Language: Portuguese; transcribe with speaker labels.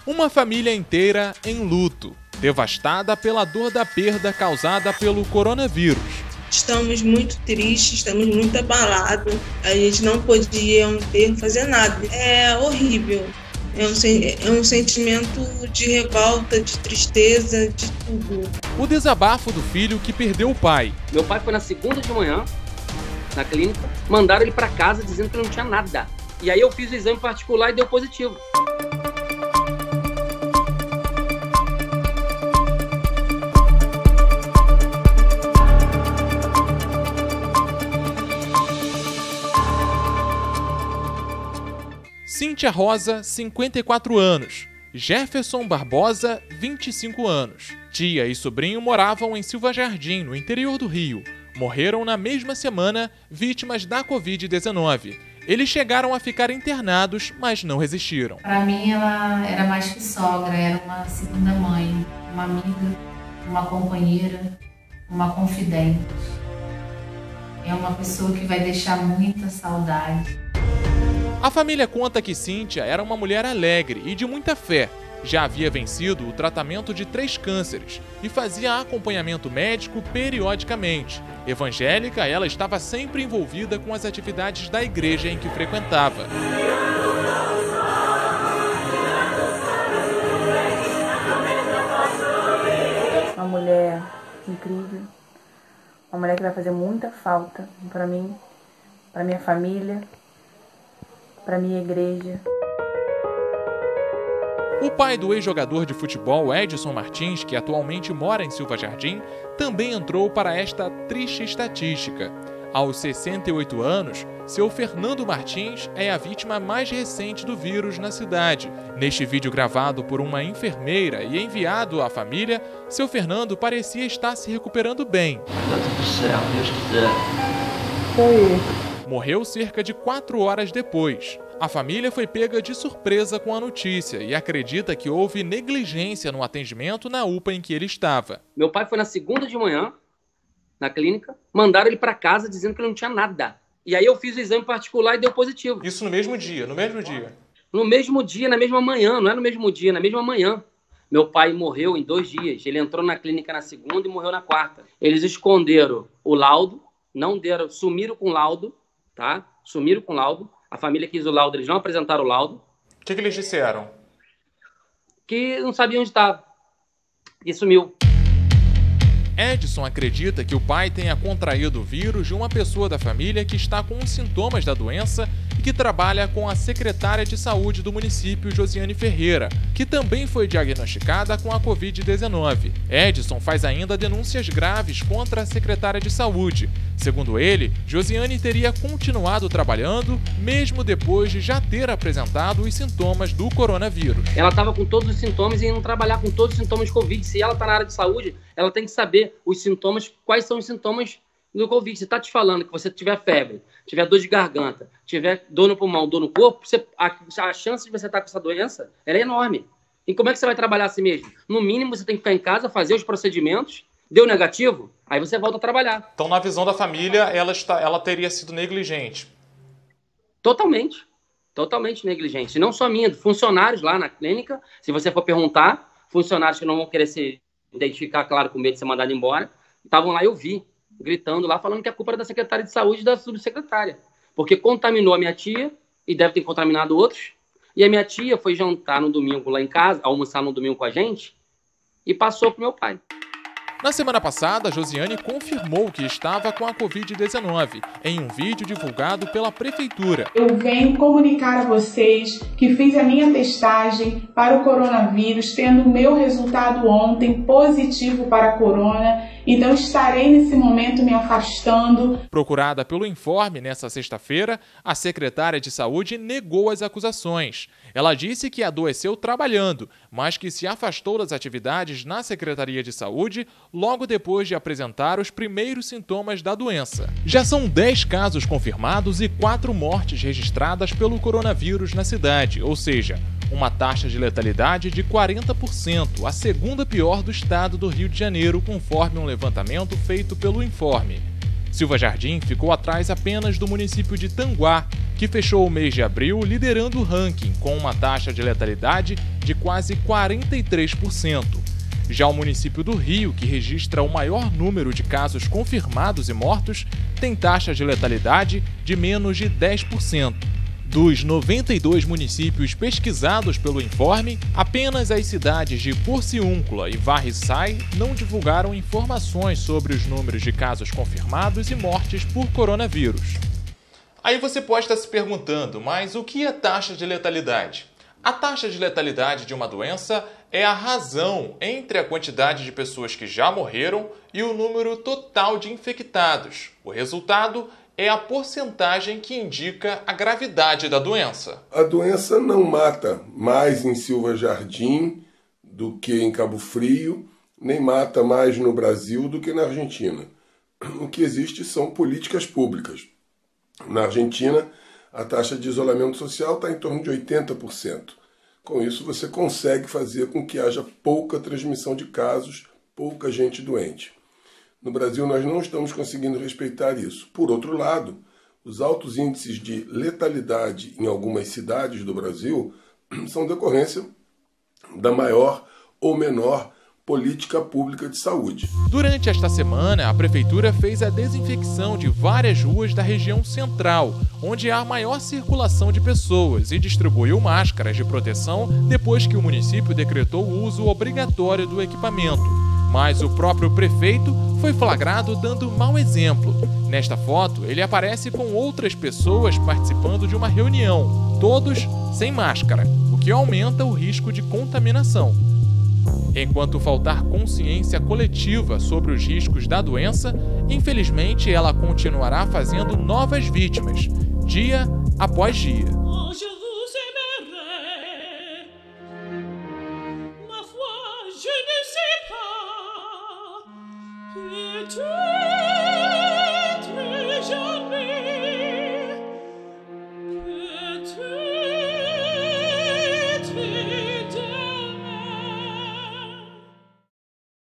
Speaker 1: Uma família inteira em luto, devastada pela dor da perda causada pelo coronavírus.
Speaker 2: Estamos muito tristes, estamos muito abalados. A gente não podia fazer nada. É horrível. É um sentimento de revolta, de tristeza, de tudo.
Speaker 1: O desabafo do filho que perdeu o pai.
Speaker 3: Meu pai foi na segunda de manhã, na clínica, mandaram ele para casa dizendo que não tinha nada. E aí eu fiz o exame particular e deu positivo.
Speaker 1: Cíntia Rosa, 54 anos. Jefferson Barbosa, 25 anos. Tia e sobrinho moravam em Silva Jardim, no interior do Rio. Morreram na mesma semana, vítimas da Covid-19. Eles chegaram a ficar internados, mas não resistiram.
Speaker 4: Para mim, ela era mais que sogra, era uma segunda mãe, uma amiga, uma companheira, uma confidente. É uma pessoa que vai deixar muita saudade.
Speaker 1: A família conta que Cíntia era uma mulher alegre e de muita fé. Já havia vencido o tratamento de 3 cânceres e fazia acompanhamento médico periodicamente. Evangélica, ela estava sempre envolvida com as atividades da igreja em que frequentava.
Speaker 5: Uma mulher incrível, uma mulher que vai fazer muita falta para mim, para minha família, para minha igreja.
Speaker 1: O pai do ex-jogador de futebol Edson Martins, que atualmente mora em Silva Jardim, também entrou para esta triste estatística. Aos 68 anos, seu Fernando Martins é a vítima mais recente do vírus na cidade. Neste vídeo gravado por uma enfermeira e enviado à família, seu Fernando parecia estar se recuperando bem.
Speaker 6: Tá tudo certo, Deus quiser.
Speaker 1: Morreu cerca de 4 horas depois. A família foi pega de surpresa com a notícia e acredita que houve negligência no atendimento na UPA em que ele estava.
Speaker 3: Meu pai foi na segunda de manhã, na clínica, mandaram ele para casa dizendo que não tinha nada. E aí eu fiz o exame particular e deu positivo.
Speaker 1: Isso no mesmo dia, no mesmo dia?
Speaker 3: No mesmo dia, na mesma manhã, não é no mesmo dia, na mesma manhã. Meu pai morreu em 2 dias. Ele entrou na clínica na segunda e morreu na quarta. Eles esconderam o laudo, não deram, sumiram com o laudo, tá? Sumiram com o laudo. A família quis o laudo, eles não apresentaram o laudo.
Speaker 1: O que eles disseram?
Speaker 3: Que não sabiam onde estava. E sumiu.
Speaker 1: Edson acredita que o pai tenha contraído o vírus de uma pessoa da família que está com os sintomas da doença e que trabalha com a secretária de saúde do município, Josiane Ferreira, que também foi diagnosticada com a Covid-19. Edson faz ainda denúncias graves contra a secretária de saúde. Segundo ele, Josiane teria continuado trabalhando mesmo depois de já ter apresentado os sintomas do coronavírus.
Speaker 3: Ela estava com todos os sintomas e indo trabalhar com todos os sintomas de Covid. Se ela está na área de saúde, ela tem que saber os sintomas, quais são os sintomas do Covid. Se está te falando que você tiver febre, tiver dor de garganta, tiver dor no pulmão, dor no corpo, a chance de você estar com essa doença ela é enorme. E como é que você vai trabalhar assim mesmo? No mínimo, você tem que ficar em casa, fazer os procedimentos. Deu negativo? Aí você volta a trabalhar.
Speaker 1: Então, na visão da família, ela teria sido negligente?
Speaker 3: Totalmente. Totalmente negligente. Não só minha, funcionários lá na clínica. Se você for perguntar, funcionários que não vão querer se identificar, claro, com medo de ser mandado embora, estavam lá, eu vi, gritando lá, falando que a culpa era da secretária de saúde e da subsecretária. Porque contaminou a minha tia e deve ter contaminado outros. E a minha tia foi jantar no domingo lá em casa, almoçar no domingo com a gente, e passou pro meu pai.
Speaker 1: Na semana passada, Josiane confirmou que estava com a Covid-19 em um vídeo divulgado pela prefeitura.
Speaker 7: Eu venho comunicar a vocês que fiz a minha testagem para o coronavírus, tendo o meu resultado ontem positivo para a corona. Então estarei nesse momento me afastando.
Speaker 1: Procurada pelo Informe nesta sexta-feira, a secretária de saúde negou as acusações. Ela disse que adoeceu trabalhando, mas que se afastou das atividades na Secretaria de Saúde logo depois de apresentar os primeiros sintomas da doença. Já são 10 casos confirmados e 4 mortes registradas pelo coronavírus na cidade, ou seja, uma taxa de letalidade de 40%, a segunda pior do estado do Rio de Janeiro, conforme um levantamento feito pelo Informe. Silva Jardim ficou atrás apenas do município de Tanguá, que fechou o mês de abril liderando o ranking, com uma taxa de letalidade de quase 43%. Já o município do Rio, que registra o maior número de casos confirmados e mortos, tem taxa de letalidade de menos de 10%. Dos 92 municípios pesquisados pelo informe, apenas as cidades de Porciúncula e Varriçai não divulgaram informações sobre os números de casos confirmados e mortes por coronavírus. Aí você pode estar se perguntando, mas o que é taxa de letalidade? A taxa de letalidade de uma doença é a razão entre a quantidade de pessoas que já morreram e o número total de infectados. O resultado é a porcentagem que indica a gravidade da doença.
Speaker 8: A doença não mata mais em Silva Jardim do que em Cabo Frio, nem mata mais no Brasil do que na Argentina. O que existe são políticas públicas. Na Argentina, a taxa de isolamento social está em torno de 80%. Com isso, você consegue fazer com que haja pouca transmissão de casos, pouca gente doente. No Brasil, nós não estamos conseguindo respeitar isso. Por outro lado, os altos índices de letalidade em algumas cidades do Brasil são decorrência da maior ou menor política pública de saúde.
Speaker 1: Durante esta semana, a Prefeitura fez a desinfecção de várias ruas da região central, onde há maior circulação de pessoas, e distribuiu máscaras de proteção depois que o município decretou o uso obrigatório do equipamento. Mas o próprio prefeito foi flagrado dando mau exemplo. Nesta foto, ele aparece com outras pessoas participando de uma reunião, todos sem máscara, o que aumenta o risco de contaminação. Enquanto faltar consciência coletiva sobre os riscos da doença, infelizmente ela continuará fazendo novas vítimas, dia após dia.
Speaker 9: Tu